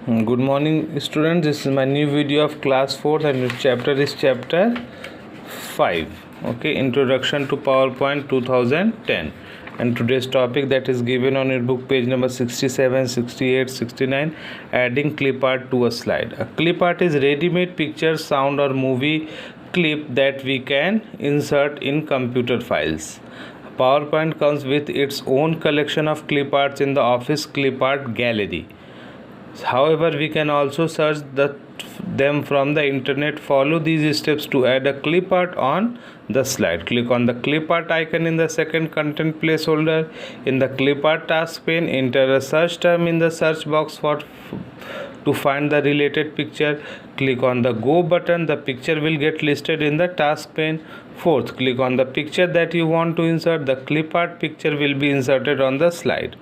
Good morning students, this is my new video of class 4th and chapter is chapter 5. Okay, Introduction to PowerPoint 2010, and today's topic that is given on your book page number 67, 68, 69, adding clip art to a slide. A clip art is ready-made picture, sound or movie clip that we can insert in computer files. PowerPoint comes with its own collection of clip arts in the Office Clip Art Gallery. However, we can also search them from the internet. Follow these steps to add a clip art on the slide. Click on the clip art icon in the second content placeholder. In the clip art task pane, enter a search term in the search box to find the related picture. Click on the go button. The picture will get listed in the task pane. Fourth, click on the picture that you want to insert. The clip art picture will be inserted on the slide.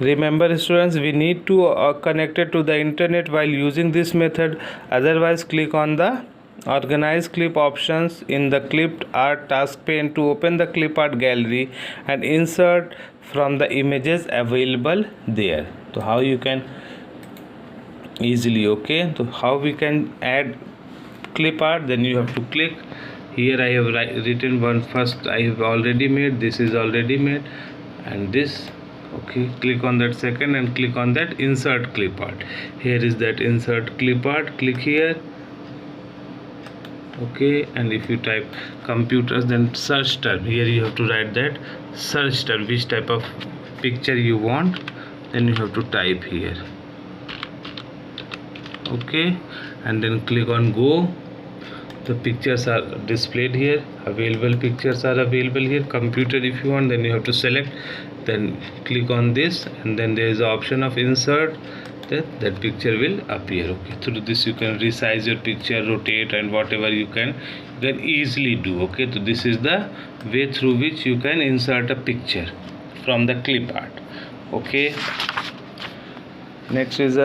Remember students, we need to connect it to the internet while using this method. Otherwise, click on the organize clip options in the clip art task pane to open the clip art gallery and insert from the images available there. So how you can easily, okay, so how we can add clip art, then you have to click here. I have written one first. I have already made, this is already made, and this, okay, click on that second and click on that insert clip art. Here is that insert clip art, click here, okay, and if you type computers, then search term, here you have to write that search term, which type of picture you want, then you have to type here, okay, and then click on go. The pictures are displayed here, available pictures are available here. Computer, if you want, then you have to select, then click on this, and then there is the option of insert. That picture will appear. Okay, through this you can resize your picture, rotate, and whatever you can easily do. Okay, so this is the way through which you can insert a picture from the clip art. Okay, next is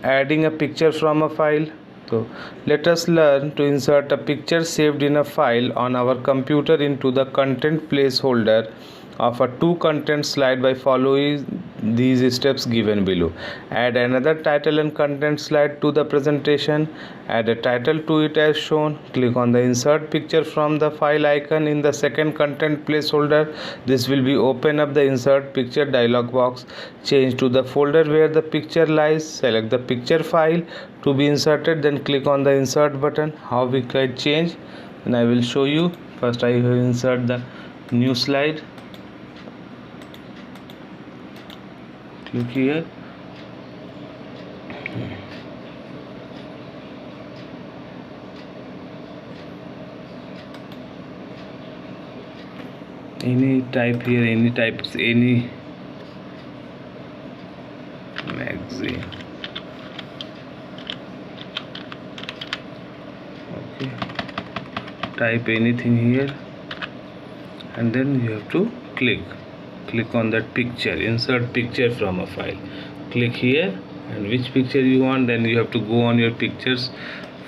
adding a picture from a file. So let us learn to insert a picture saved in a file on our computer into the content placeholder of a two content slide by following these steps given below. Add another title and content slide to the presentation. Add a title to it as shown. Click on the insert picture from the file icon in the second content placeholder. This will be open up the insert picture dialog box. Change to the folder where the picture lies. Select the picture file to be inserted, then click on the insert button. How we can change, and I will show you. First I will insert the new slide. Click here, any type here, any types, any magazine, okay, type anything here, and then you have to click on that picture, insert picture from a file. Click here, and which picture you want, then you have to go on your pictures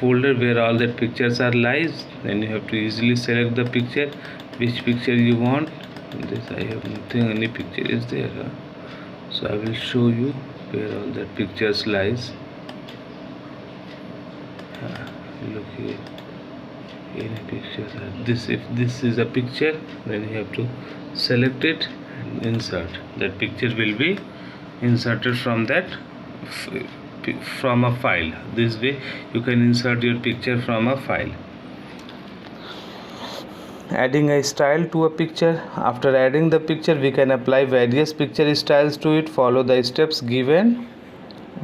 folder where all that pictures are lies. Then you have to easily select the picture, which picture you want. This I have nothing, any picture is there, so I will show you where all that pictures lies. Look here, any pictures are this. If this is a picture, then you have to select it and insert. That picture will be inserted from that from a file. This way you can insert your picture from a file. Adding a style to a picture. After adding the picture, we can apply various picture styles to it. Follow the steps given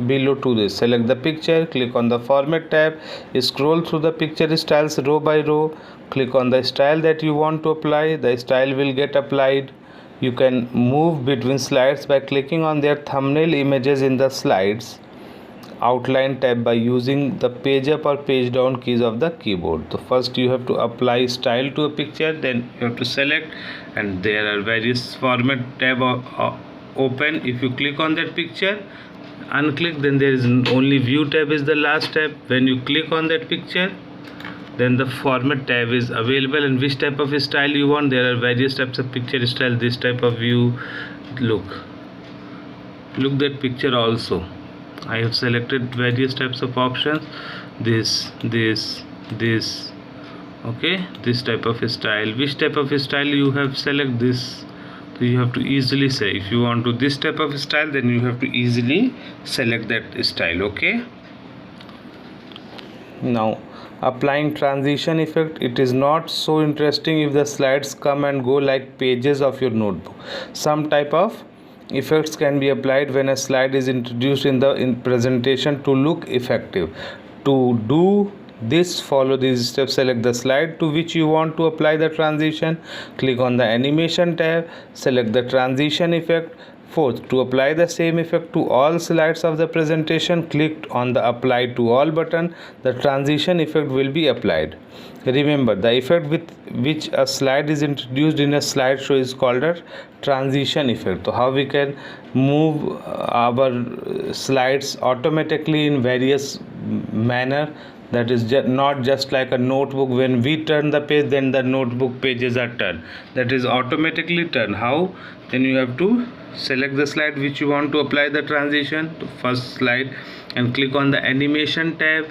below to this. Select the picture, click on the format tab, scroll through the picture styles row by row, click on the style that you want to apply. The style will get applied. You can move between slides by clicking on their thumbnail images in the slides outline tab by using the page up or page down keys of the keyboard. So first you have to apply style to a picture, then you have to select, and there are various format tab open. If you click on that picture, unclick, then there is only view tab is the last tab. When you click on that picture, then the format tab is available, and which type of style you want. There are various types of picture style. This type of view, look that picture also. I have selected various types of options, this, okay, this type of style. Which type of style you have select this, so you have to easily say, if you want to this type of style, then you have to easily select that style. Okay, now applying transition effect, it is not so interesting if the slides come and go like pages of your notebook. Some type of effects can be applied when a slide is introduced in the presentation to look effective. To do this, follow these steps. Select the slide to which you want to apply the transition, click on the animation tab, select the transition effect. Fourth, to apply the same effect to all slides of the presentation, click on the apply to all button. The transition effect will be applied. Remember, the effect with which a slide is introduced in a slideshow is called a transition effect. So how we can move our slides automatically in various manner, that is not just like a notebook. When we turn the page, then the notebook pages are turned, that is automatically turned. How? Then you have to select the slide which you want to apply the transition to first slide and click on the animation tab.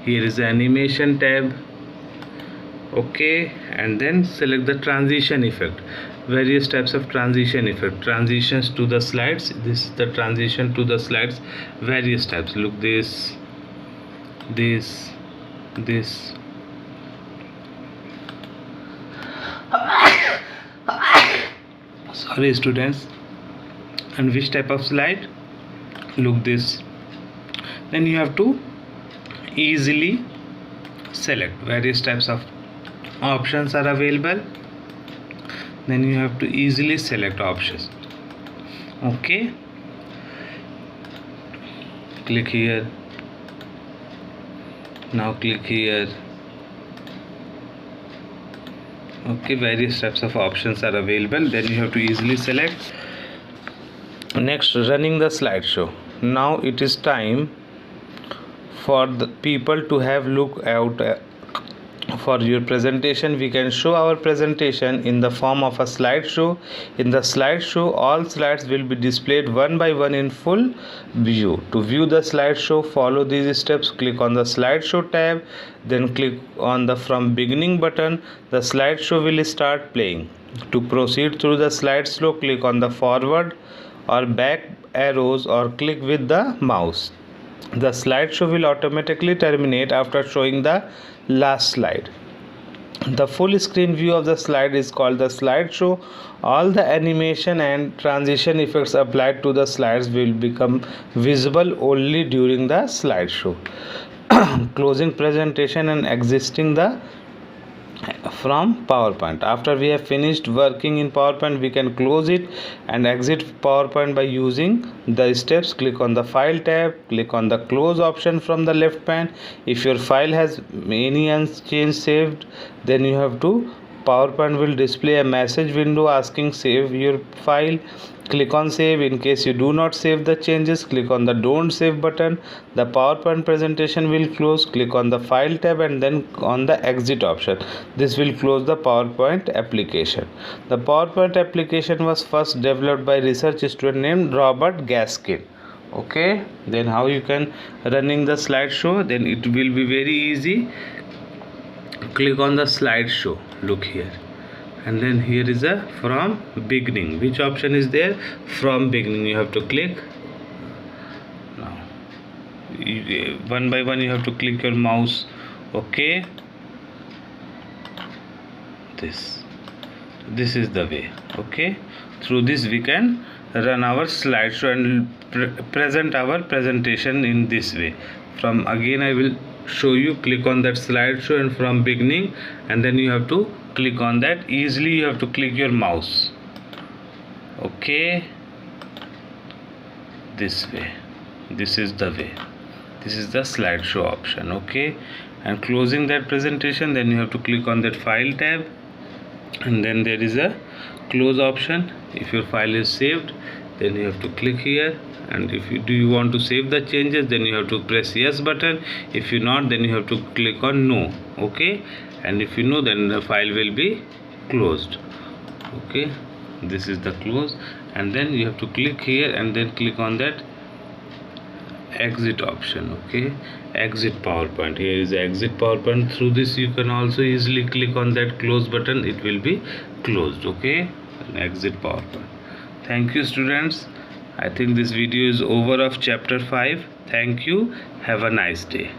Here is the animation tab. Okay, and then select the transition effect. Various types of transition effect, transitions to the slides. This is the transition to the slides, various types. Look, this, sorry students. And which type of slide? Look, this. Then you have to easily select. Various types of options are available, then you have to easily select options. Okay, click here, now click here. Okay, various types of options are available, then you have to easily select. Next, running the slideshow. Now it is time for the people to have look out for your presentation. We can show our presentation in the form of a slideshow. In the slideshow, all slides will be displayed one by one in full view. To view the slideshow, follow these steps. Click on the slideshow tab, then click on the from beginning button. The slideshow will start playing. To proceed through the slideshow, click on the forward or back arrows or click with the mouse. The slideshow will automatically terminate after showing the last slide. The full screen view of the slide is called the slideshow. All the animation and transition effects applied to the slides will become visible only during the slideshow. Closing presentation and exiting the from PowerPoint. After we have finished working in PowerPoint, we can close it and exit PowerPoint by using the steps. Click on the file tab, click on the close option from the left pane. If your file has any unchanged saved, then you have to PowerPoint will display a message window asking save your file. Click on save. In case you do not save the changes, click on the don't save button. The PowerPoint presentation will close. Click on the file tab and then on the exit option. This will close the PowerPoint application. The PowerPoint application was first developed by research student named Robert Gaskin. Okay, then how you can running the slideshow? Then it will be very easy. Click on the slideshow. Look here, and then here is a from beginning. Which option is there? From beginning. You have to click. Now one by one you have to click your mouse. Okay, this is the way. Okay, through this we can run our slideshow and present our presentation in this way. From again I will show you. Click on that slideshow and from beginning, and then you have to click on that. Easily you have to click your mouse. Okay, this way. This is the way. This is the slideshow option. Okay, and closing that presentation, then you have to click on that file tab, and then there is a close option. If your file is saved, then you have to click here, and if you want to save the changes, then you have to press yes button. If you not, then you have to click on no. Okay, and if you know, then the file will be closed. Okay, this is the close, and then you have to click here and then click on that exit option. Okay, exit PowerPoint. Here is exit PowerPoint. Through this you can also easily click on that close button, it will be closed. Okay, and exit PowerPoint. Thank you students. I think this video is over of chapter 5. Thank you. Have a nice day.